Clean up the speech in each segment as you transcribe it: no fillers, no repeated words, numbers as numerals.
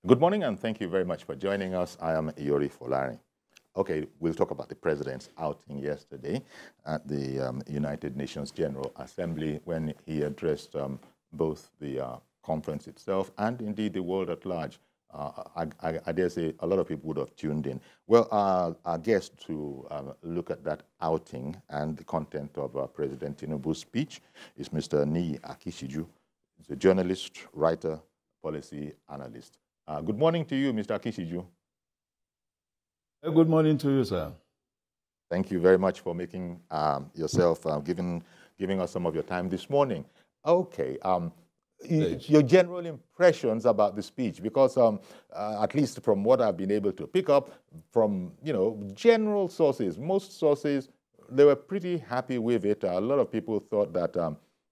Good morning, and thank you very much for joining us. I am Iyori Folari. Okay, we'll talk about the president's outing yesterday at the United Nations General Assembly when he addressed both the conference itself and indeed the world at large. I dare say a lot of people would have tuned in. Well, our guest to look at that outing and the content of President Tinubu's speech is Mr. Niyi Akishiju. He's a journalist, writer, policy analyst. Good morning to you, Mr. Akishiju. Good morning to you, sir. Thank you very much for making yourself, giving us some of your time this morning. Okay, your general impressions about the speech, because at least from what I've been able to pick up from, general sources, most sources, they were pretty happy with it. A lot of people thought that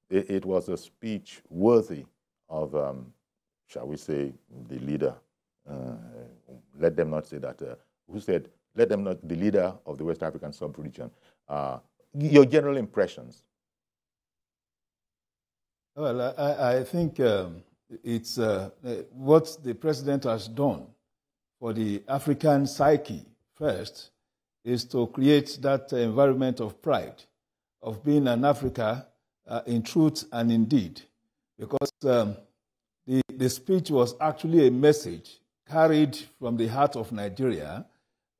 it was a speech worthy of, shall we say, the leader. Let them not say that. Who said, let them not, the leader of the West African sub-region. Your general impressions? Well, I think it's what the president has done for the African psyche first is to create that environment of pride, of being an Africa in truth and in deed. Because the speech was actually a message carried from the heart of Nigeria,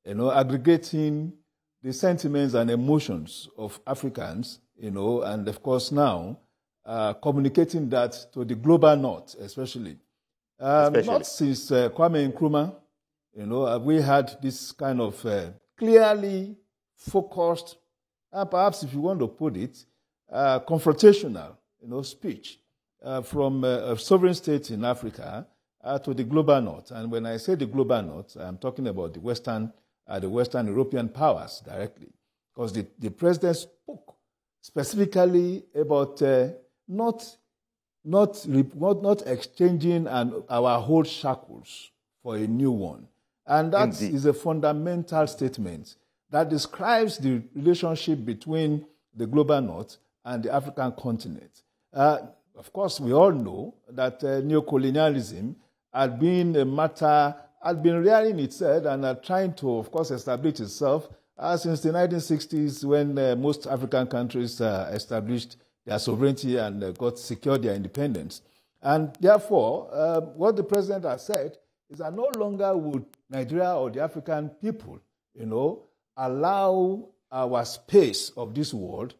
aggregating the sentiments and emotions of Africans, and of course now communicating that to the global north, especially. Not since Kwame Nkrumah, we had this kind of clearly focused, perhaps if you want to put it, confrontational, speech from a sovereign state in Africa to the global north. And when I say the global north, I'm talking about the Western European powers directly. Because the president spoke specifically about not exchanging our old shackles for a new one. And that is a fundamental statement that describes the relationship between the global north and the African continent. Of course, we all know that neocolonialism had been a matter, had been rearing its head and trying to, of course, establish itself since the 1960s when most African countries established their sovereignty and secured their independence. And therefore, what the president has said is that no longer would Nigeria or the African people, allow our space of this world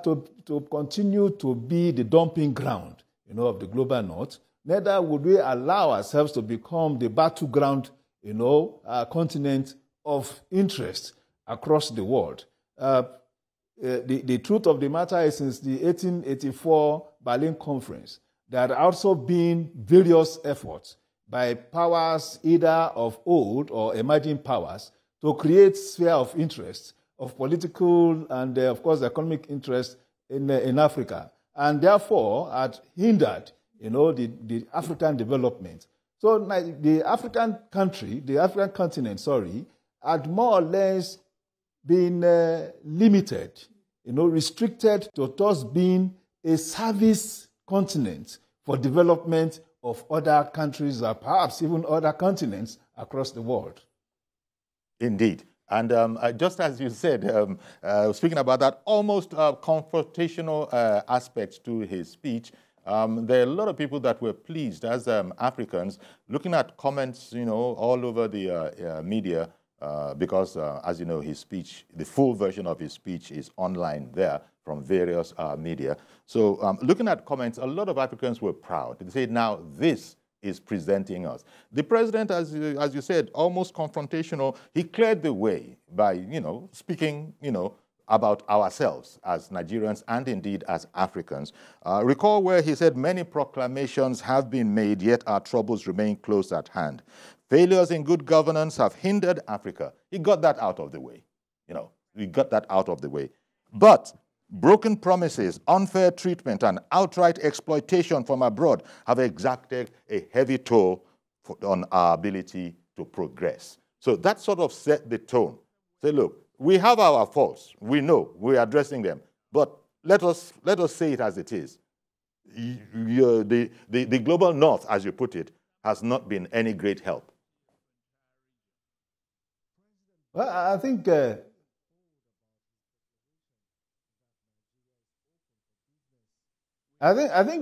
to continue to be the dumping ground, of the global north. Neither would we allow ourselves to become the battleground, continent of interest across the world. The truth of the matter is, since the 1884 Berlin Conference, there had also been various efforts by powers either of old or emerging powers to create sphere of interest, of political and, of course, economic interest in Africa, and therefore had hindered, the African development. So the African continent, had more or less been limited, restricted to just being a service continent for development of other countries or perhaps even other continents across the world. Indeed. And just as you said, speaking about that almost confrontational aspect to his speech, there are a lot of people that were pleased as Africans, looking at comments, all over the media, because, as you know, his speech, the full version of his speech is online there from various media. So looking at comments, a lot of Africans were proud. They said, now this is presenting us. The president, as you said, almost confrontational. He cleared the way by, speaking, about ourselves as Nigerians and indeed as Africans. Recall where he said, many proclamations have been made, yet our troubles remain close at hand. Failures in good governance have hindered Africa. He got that out of the way. We got that out of the way. But broken promises, unfair treatment, and outright exploitation from abroad have exacted a heavy toll on our ability to progress. So that sort of set the tone. Say, look, we have our faults. We know we're addressing them. But let us say it as it is. The global north, as you put it, has not been any great help. Well, I think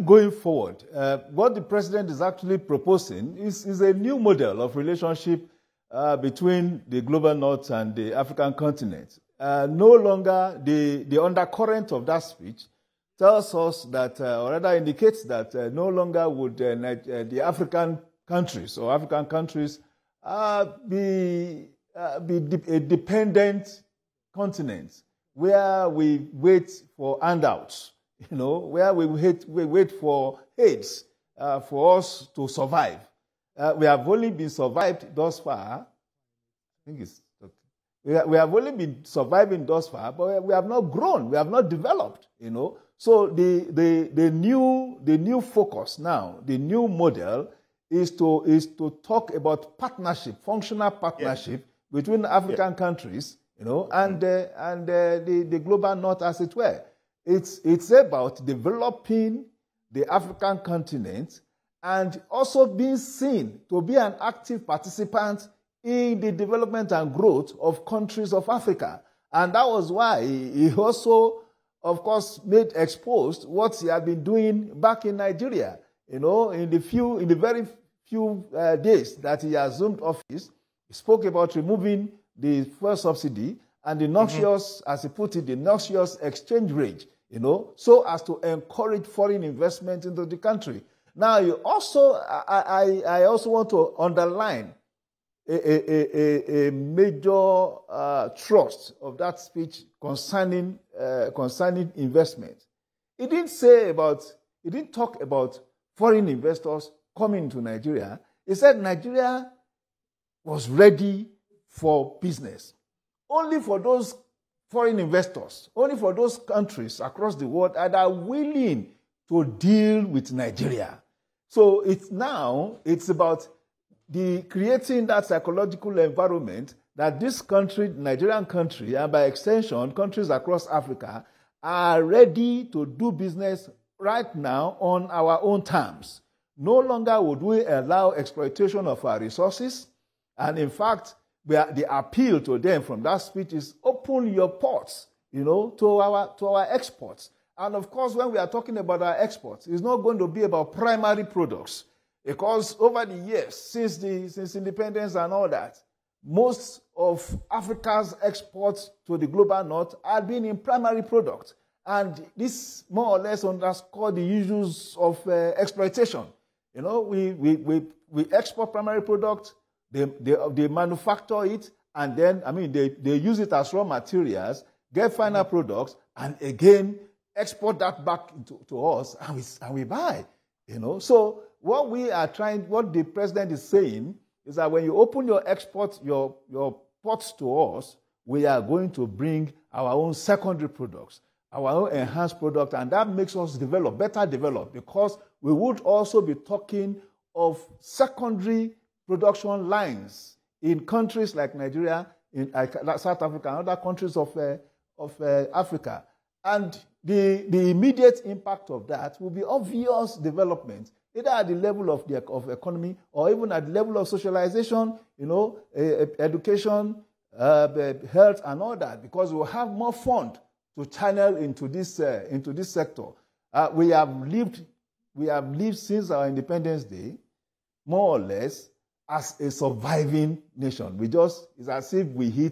going forward, what the president is actually proposing is a new model of relationship between the global north and the African continent. No longer the undercurrent of that speech tells us that, or rather indicates that no longer would the African countries or African countries be a dependent continent where we wait for handouts, where we wait for aids for us to survive. We have only been survived thus far. I think it's okay. We have only been surviving thus far, but we have not grown. We have not developed. So the new focus now, the new model is to talk about partnership, functional partnership between African countries, and the global north, as it were. It's about developing the African continent and also being seen to be an active participant in the development and growth of countries of Africa. And that was why he also, of course, made exposed what he had been doing back in Nigeria. In the very few days that he assumed office, he spoke about removing the fuel subsidy and the noxious, as he put it, the noxious exchange rate, so as to encourage foreign investment into the country. Now, I also want to underline a major thrust of that speech concerning investment. He didn't talk about foreign investors coming to Nigeria. He said Nigeria was ready for business. Only for those foreign investors, only for those countries across the world that are willing to deal with Nigeria. So it's about creating that psychological environment that this country, Nigerian country, and by extension, countries across Africa, are ready to do business right now on our own terms. No longer would we allow exploitation of our resources. And in fact, the appeal to them from that speech is open your ports, to our exports. And of course, when we are talking about our exports, it's not going to be about primary products. Because over the years, since independence and all that, most of Africa's exports to the global north have been in primary products. And this more or less underscores the issues of exploitation. We export primary products, they manufacture it, and then, they use it as raw materials, get final products, and again, export that back to us, and we buy. So what the president is saying is that when you open your exports, your ports to us, we are going to bring our own secondary products, our own enhanced product, and that makes us better develop, because we would also be talking of secondary production lines in countries like Nigeria, in South Africa, and other countries of Africa. And the immediate impact of that will be obvious development, either at the level of economy or even at the level of socialization, education, health, and all that, because we'll have more fund to channel into this sector. We have lived since our Independence Day, more or less, as a surviving nation. It's as if we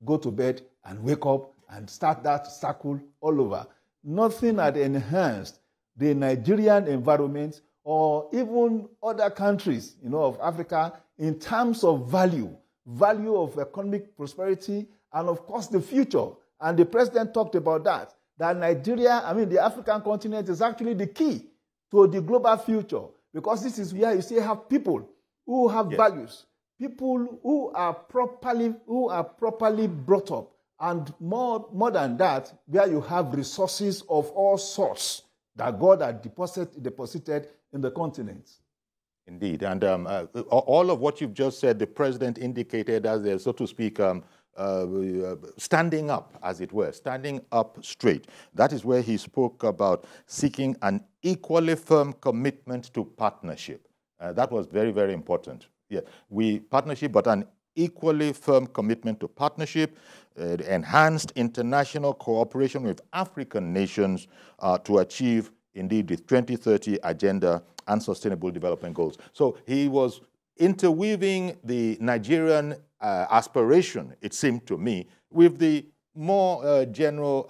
go to bed and wake up and start that circle all over. Nothing had enhanced the Nigerian environment or even other countries, of Africa in terms of value of economic prosperity, and of course the future. And the president talked about that Nigeria, the African continent, is actually the key to the global future, because this is where you still have people who have values, people who are properly brought up, and more than that, where you have resources of all sorts that God had deposited in the continent. Indeed. And all of what you've just said, the president indicated as a, so to speak, standing up, as it were, standing up straight. That is where he spoke about seeking an equally firm commitment to partnership. That was very, very important. Yeah, partnership, but an equally firm commitment to partnership, enhanced international cooperation with African nations to achieve, indeed, the 2030 Agenda and Sustainable Development Goals. So he was interweaving the Nigerian aspiration, it seemed to me, with the more general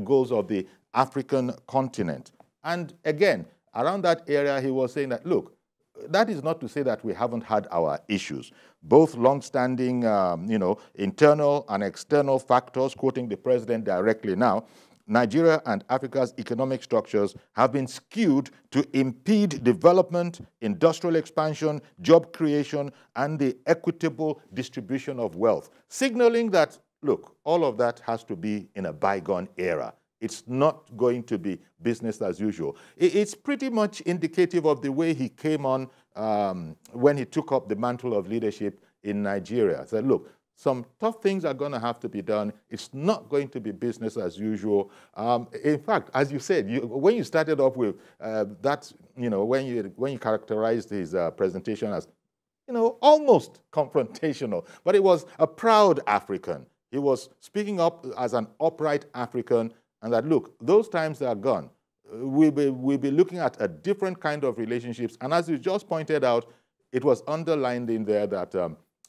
goals of the African continent. And again, around that area, he was saying that, look, that is not to say that we haven't had our issues. Both long-standing, internal and external factors, quoting the president directly now, Nigeria and Africa's economic structures have been skewed to impede development, industrial expansion, job creation, and the equitable distribution of wealth, signaling that, look, all of that has to be in a bygone era. It's not going to be business as usual. It's pretty much indicative of the way he came on when he took up the mantle of leadership in Nigeria. He said, look, some tough things are going to have to be done. It's not going to be business as usual. In fact, as you said, when you started off with that, when you characterized his presentation as, almost confrontational, but it was a proud African. He was speaking up as an upright African, and that, look, those times are gone. We'll be looking at a different kind of relationships. And as you just pointed out, it was underlined in there that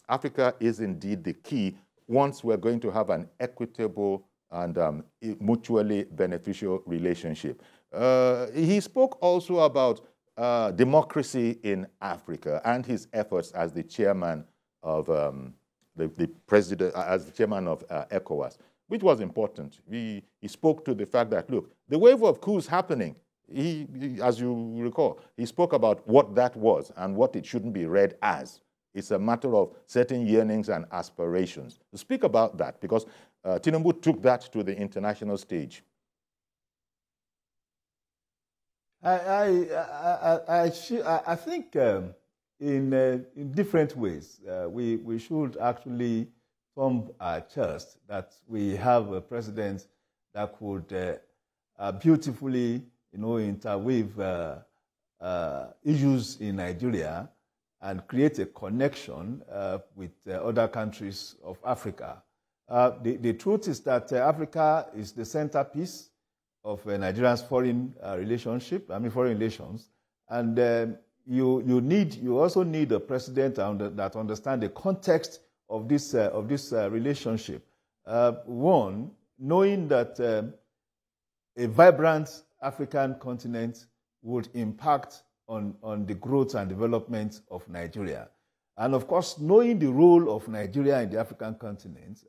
Africa is indeed the key once we're going to have an equitable and mutually beneficial relationship. He spoke also about democracy in Africa and his efforts as the chairman of the president, as the chairman of ECOWAS, which was important. He spoke to the fact that, look, the wave of coups happening, as you recall, he spoke about what that was and what it shouldn't be read as. It's a matter of certain yearnings and aspirations. Speak about that, because Tinubu took that to the international stage. I think in different ways, we should actually thumb our chest that we have a president that could beautifully, interweave issues in Nigeria and create a connection with other countries of Africa. The truth is that Africa is the centerpiece of Nigeria's foreign relations, and you also need a president that understands the context of this relationship. One, knowing that a vibrant African continent would impact on the growth and development of Nigeria. And of course, knowing the role of Nigeria in the African continent,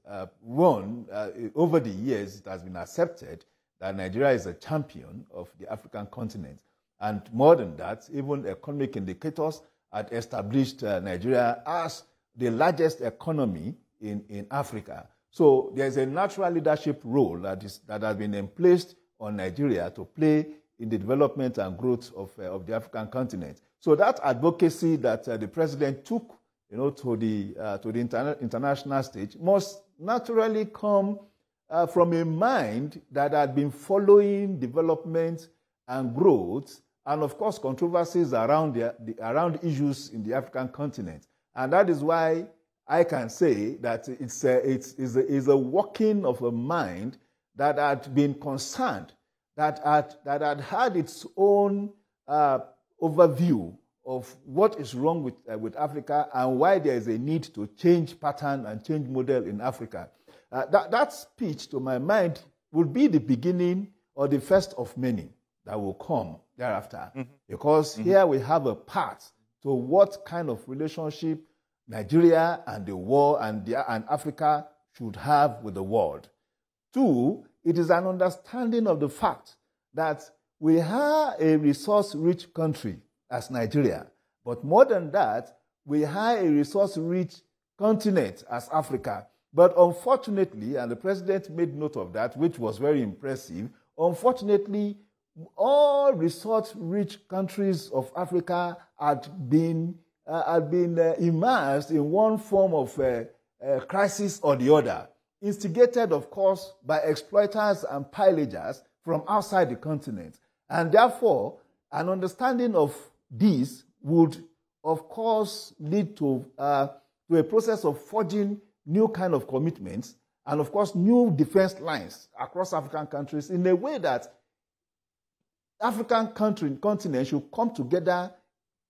over the years, it has been accepted that Nigeria is a champion of the African continent. And more than that, even economic indicators had established Nigeria as the largest economy in Africa. So there's a natural leadership role that has been placed on Nigeria to play in the development and growth of the African continent. So that advocacy that the president took, to the international stage must naturally come from a mind that had been following development and growth, and of course controversies around issues in the African continent. And that is why I can say that it's a working of a mind that had been concerned, that had its own overview of what is wrong with Africa and why there is a need to change pattern and change model in Africa. That speech, to my mind, will be the beginning or the first of many that will come thereafter. Mm-hmm. Because here we have a path to what kind of relationship Nigeria and the world and Africa should have with the world. Two, it is an understanding of the fact that we are a resource-rich country as Nigeria, but more than that, we are a resource-rich continent as Africa. But unfortunately, and the president made note of that, which was very impressive, unfortunately, all resource-rich countries of Africa had been immersed in one form of crisis or the other, instigated, of course, by exploiters and pillagers from outside the continent. And therefore, an understanding of this would, of course, lead to a process of forging new kind of commitments and, of course, new defense lines across African countries in a way that African continent should come together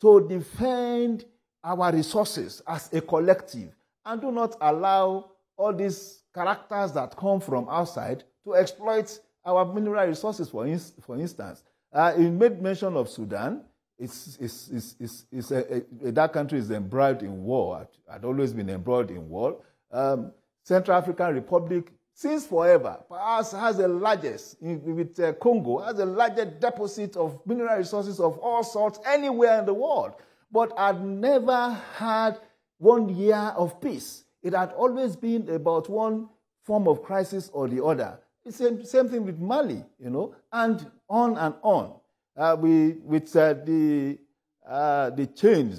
to defend our resources as a collective and do not allow all these characters that come from outside to exploit our mineral resources, for instance. You made mention of Sudan. That country is embroiled in war, had always been embroiled in war. Central African Republic, since forever, perhaps has the largest, with Congo, has the largest deposit of mineral resources of all sorts anywhere in the world, but had never had 1 year of peace. It had always been about one form of crisis or the other. It's the same thing with Mali, and on and on. With the change,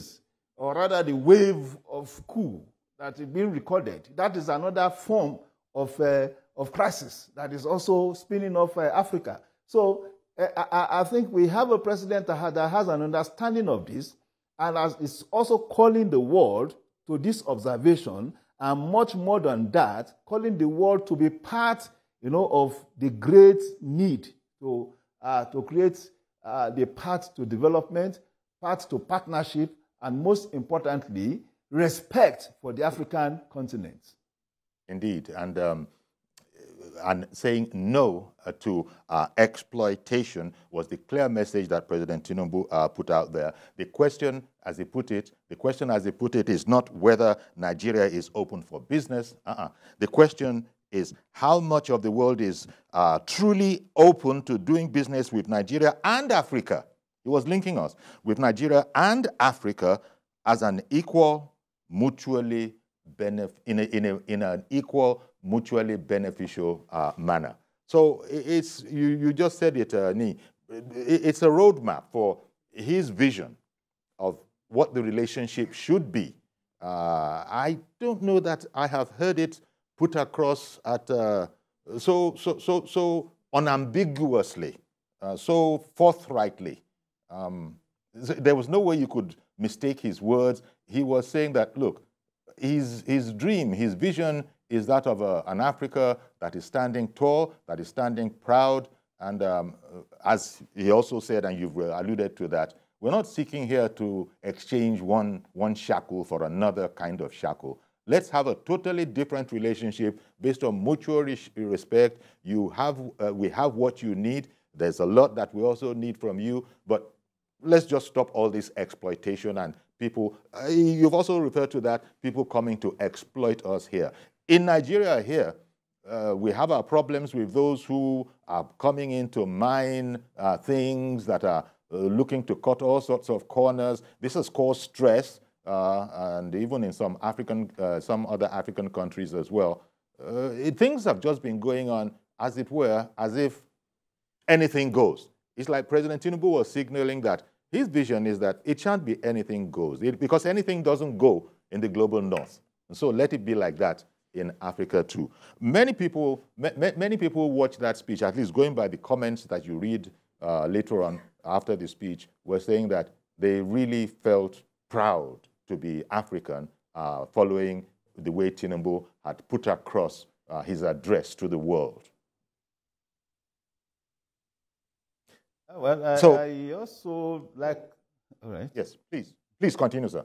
or rather the wave of coup that is being recorded, that is another form of crisis that is also spinning off Africa. So I think we have a president that has an understanding of this, and is also calling the world to this observation, and much more than that, calling the world to be part, of the great need to create the path to development, path to partnership, and most importantly, respect for the African continent. Indeed, and saying no to exploitation was the clear message that President Tinubu put out there. The question, as he put it, is not whether Nigeria is open for business. The question is how much of the world is truly open to doing business with Nigeria and Africa. He was linking us with Nigeria and Africa as an equal, mutually in an equal, mutually beneficial manner. So it's you just said it, Ni. It's a roadmap for his vision of what the relationship should be. I don't know that I have heard it put across at so unambiguously, so forthrightly. There was no way you could mistake his words. He was saying that, look, his dream, his vision is that of an Africa that is standing tall, that is standing proud, and as he also said, and you've alluded to that, we're not seeking here to exchange one shackle for another kind of shackle. Let's have a totally different relationship based on mutual respect. We have what you need. There's a lot that we also need from you, but let's just stop all this exploitation and people. You've also referred to that, people coming to exploit us here. In Nigeria here, we have our problems with those who are coming in to mine things that are looking to cut all sorts of corners. This has caused stress. And even in some other African countries as well. Things have just been going on, as it were, as if anything goes. It's like President Tinubu was signaling that his vision is that it shan't be anything goes, because anything doesn't go in the global north. And so let it be like that in Africa too. Many people watch that speech, at least going by the comments that you read later on after the speech, were saying that they really felt proud to be African, following the way Tinubu had put across his address to the world. Well, I also like... All right. Yes, please continue, sir.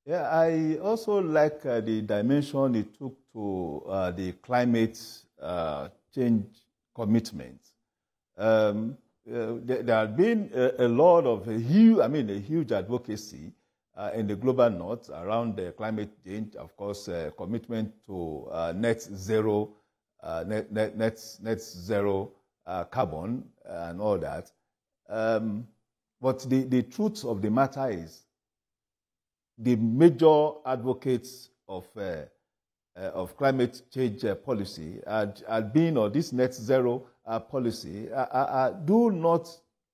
Yeah, I also like the dimension it took to the climate change commitment. There has been a lot of a huge advocacy in the global north around the climate change. Of course, commitment to net zero carbon and all that. But the truth of the matter is, the major advocates of climate change policy had been, or this net zero policy, do not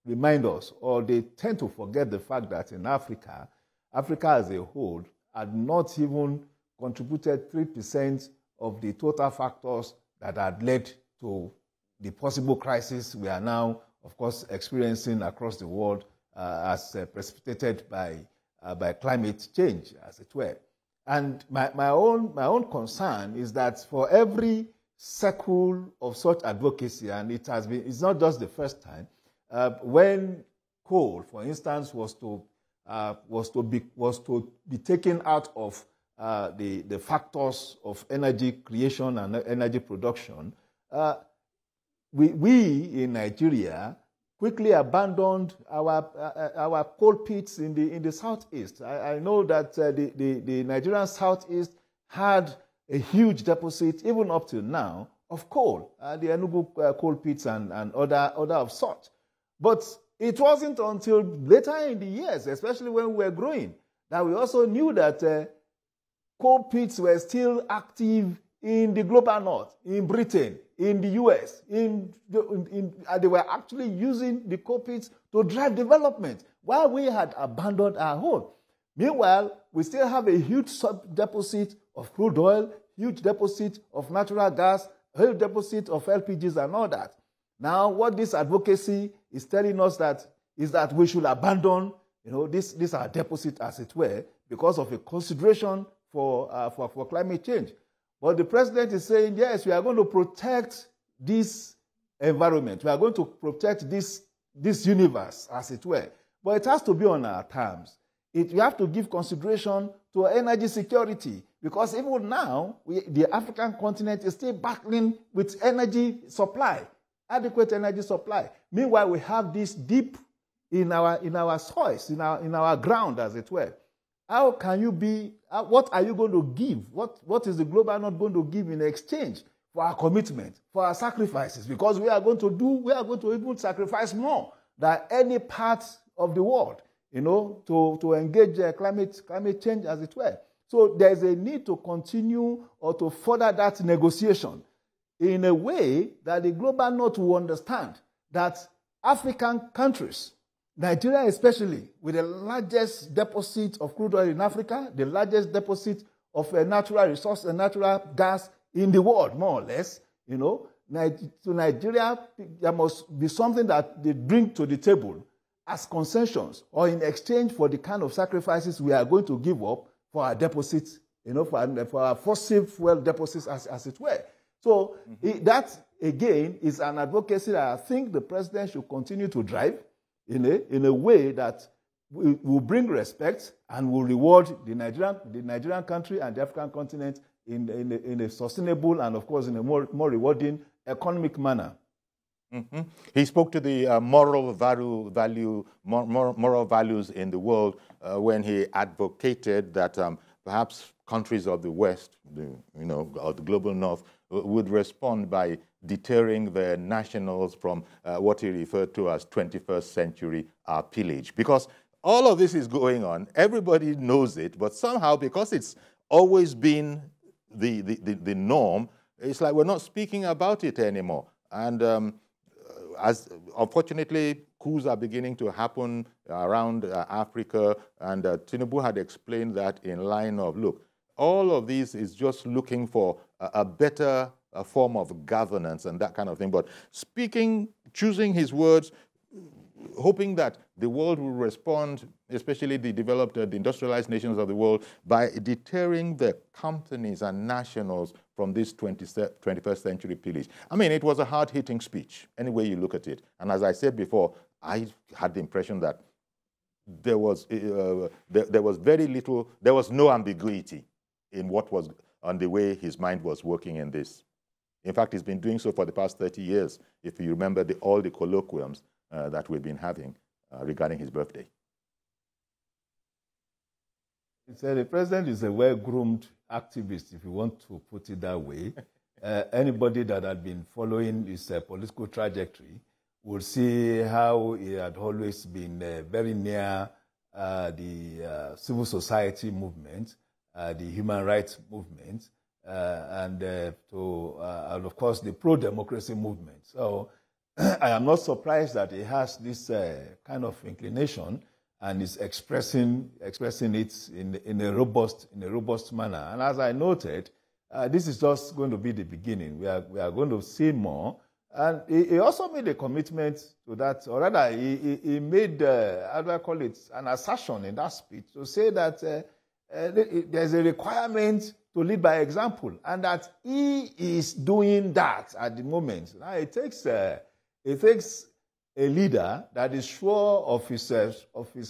remind us, or they tend to forget the fact that in Africa as a whole had not even contributed 3% of the total factors that had led to the possible crisis we are now, of course, experiencing across the world precipitated by climate change, as it were. And my own concern is that for every cycle of such advocacy, and it's not just the first time, when coal, for instance, was to be taken out of the factors of energy creation and energy production, we in Nigeria quickly abandoned our coal pits in the southeast. I know that the Nigerian southeast had a huge deposit, even up to now, of coal, the Enugu coal pits and other of sort. But it wasn't until later in the years, especially when we were growing, that we also knew that coal pits were still active in the global north, in Britain, in the US. They were actually using the coal pits to drive development while we had abandoned our own. Meanwhile, we still have a huge sub-deposit of crude oil, huge deposit of natural gas, huge deposit of LPGs and all that. Now, what this advocacy is telling us is that we should abandon, this our deposit, as it were, because of a consideration for climate change. But the president is saying, yes, we are going to protect this environment. We are going to protect this universe, as it were. But it has to be on our terms. We have to give consideration to energy security, because even now, the African continent is still battling with energy supply, adequate energy supply. Meanwhile, we have this deep in our soils, in our ground, as it were. How can you be, what are you going to give? What is the global north going to give in exchange for our commitment, for our sacrifices? Because we are going to even sacrifice more than any part of the world, to engage climate change, as it were. So there's a need to continue or to further that negotiation in a way that the global north will understand that African countries, Nigeria especially, with the largest deposit of crude oil in Africa, the largest deposit of natural resource and natural gas in the world, more or less, to Nigeria, there must be something that they bring to the table as concessions or in exchange for the kind of sacrifices we are going to give up for our deposits, for our fossil fuel deposits, as it were. So that, again, is an advocacy that I think the president should continue to drive in a way that will bring respect and will reward the Nigerian country and the African continent in a sustainable and, of course, in a more rewarding economic manner. Mm-hmm. He spoke to the moral values in the world when he advocated that perhaps countries of the West, or the global North, would respond by deterring their nationals from what he referred to as 21st century pillage. Because all of this is going on, everybody knows it, but somehow, because it's always been the norm, it's like we're not speaking about it anymore. And as unfortunately, coups are beginning to happen around Africa, and Tinubu had explained that in line of, look, all of this is just looking for a better form of governance and that kind of thing. But choosing his words, hoping that the world will respond, especially the developed, the industrialized nations of the world, by deterring the companies and nationals from this 21st century pillage. I mean, it was a hard-hitting speech, any way you look at it. And as I said before, I had the impression that there was very little, there was no ambiguity in what was on the way his mind was working in this. In fact, he's been doing so for the past 30 years, if you remember all the colloquiums that we've been having regarding his birthday. He said the president is a well-groomed activist, if you want to put it that way. Anybody that had been following his political trajectory will see how he had always been very near the civil society movement, the human rights movement, and of course the pro-democracy movement. So I am not surprised that he has this kind of inclination and is expressing it in a robust manner. And as I noted, this is just going to be the beginning. We are going to see more, And he also made a commitment to that, or rather, he made, how do I call it, an assertion in that speech to say that there's a requirement to lead by example, and that he is doing that at the moment. Now, it takes a leader that is sure of his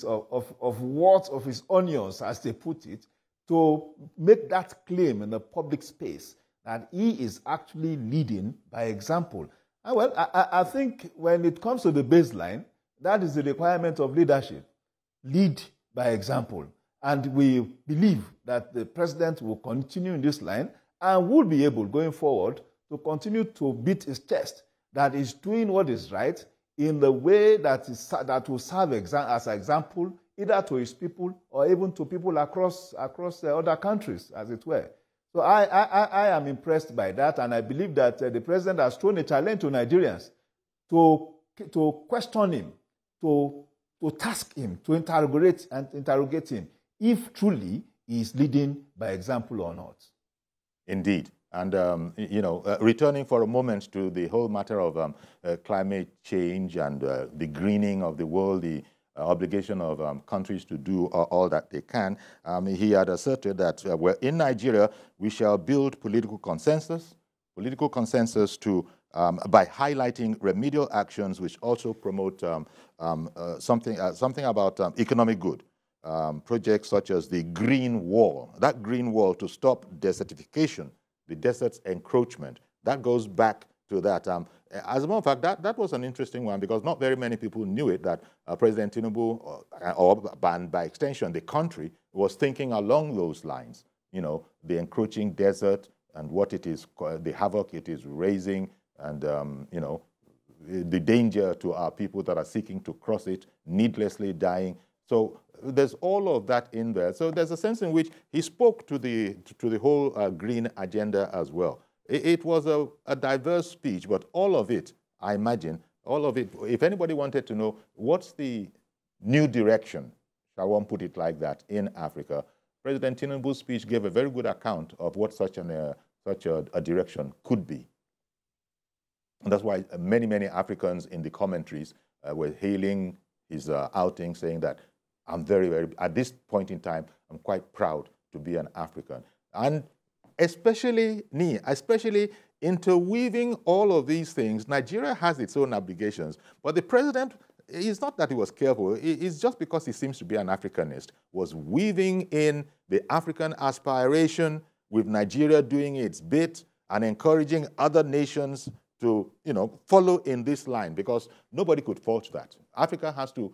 worth of his onions, as they put it, to make that claim in the public space that he is actually leading by example. And well, I think when it comes to the baseline, that is the requirement of leadership. Lead by example. And we believe that the president will continue in this line and will be able, going forward, to continue to beat his chest that is doing what is right in the way that will serve as an example either to his people or even to people across the other countries, as it were. So I am impressed by that, and I believe that the president has thrown a challenge to Nigerians to question him, to task him, to interrogate him, if truly he is leading by example or not. Indeed. And, returning for a moment to the whole matter of climate change and the greening of the world, the obligation of countries to do all that they can, he had asserted that in Nigeria, we shall build political consensus to, by highlighting remedial actions which also promote something about economic good. Projects such as the Green Wall, that Green Wall to stop desertification, the desert's encroachment, that goes back to that. As a matter of fact, that was an interesting one because not very many people knew it, that President Tinubu, or by extension, the country, was thinking along those lines. You know, the encroaching desert and what it is, the havoc it is raising, and, the danger to our people that are seeking to cross it, needlessly dying. So there's all of that in there. So there's a sense in which he spoke to the whole green agenda as well. It was a diverse speech, but all of it, I imagine, all of it, if anybody wanted to know what's the new direction, shall one put it like that, in Africa, President Tinubu's speech gave a very good account of what such a direction could be. And that's why many, many Africans in the commentaries were hailing his outing, saying that I'm very, at this point in time, I'm quite proud to be an African. And especially interweaving all of these things, Nigeria has its own obligations, but the president, it's not that he was careful, it's just because he seems to be an Africanist, was weaving in the African aspiration with Nigeria doing its bit and encouraging other nations to, follow in this line, because nobody could fault that. Africa has to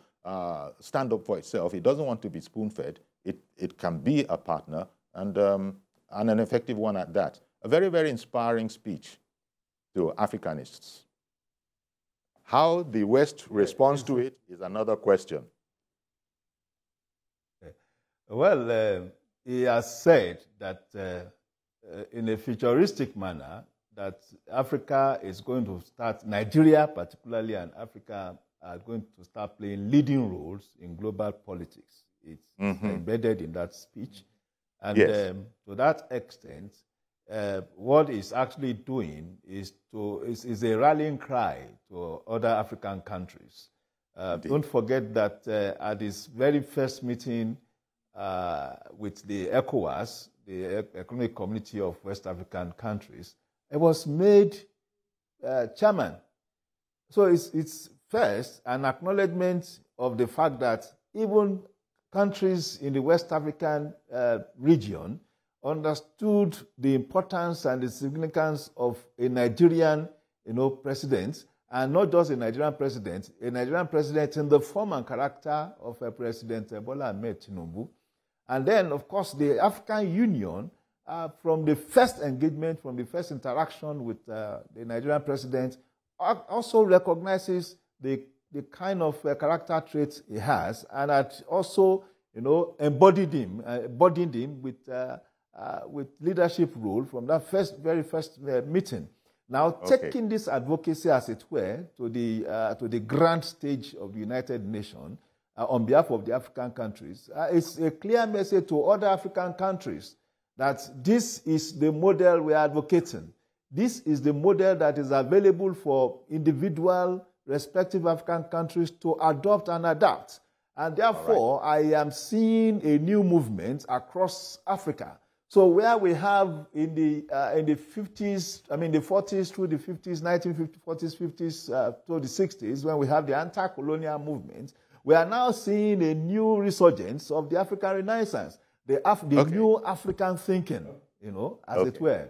stand up for itself. It doesn't want to be spoon-fed. It can be a partner, and an effective one at that. A very, very inspiring speech to Africanists. How the West responds to it is another question. Well, he has said that in a futuristic manner, that Africa is going to start, Nigeria particularly, and Africa are going to start playing leading roles in global politics. It's embedded in that speech. And yes. To that extent, what it's actually doing is a rallying cry to other African countries. Don't forget that at his very first meeting with the ECOWAS, the Economic Community of West African Countries, it was made chairman. So it's first an acknowledgement of the fact that even countries in the West African region understood the importance and the significance of a Nigerian, president, and not just a Nigerian president in the form and character of President Bola Ahmed Tinubu. And then, of course, the African Union, from the first engagement, from the first interaction with the Nigerian president, also recognizes the kind of character traits he has, and that also, embodied him with leadership role from that very first meeting. Now, taking this advocacy, as it were, to the grand stage of the United Nations on behalf of the African countries, it's a clear message to other African countries that this is the model we are advocating. this is the model that is available for individual, respective African countries to adopt and adapt. And therefore, I am seeing a new movement across Africa. So where we have in the 50s, I mean the 40s through the 50s, 1950s, 40s, 50s to the 60s, when we have the anti-colonial movement, we are now seeing a new resurgence of the African Renaissance, the new African thinking, you know, as it were.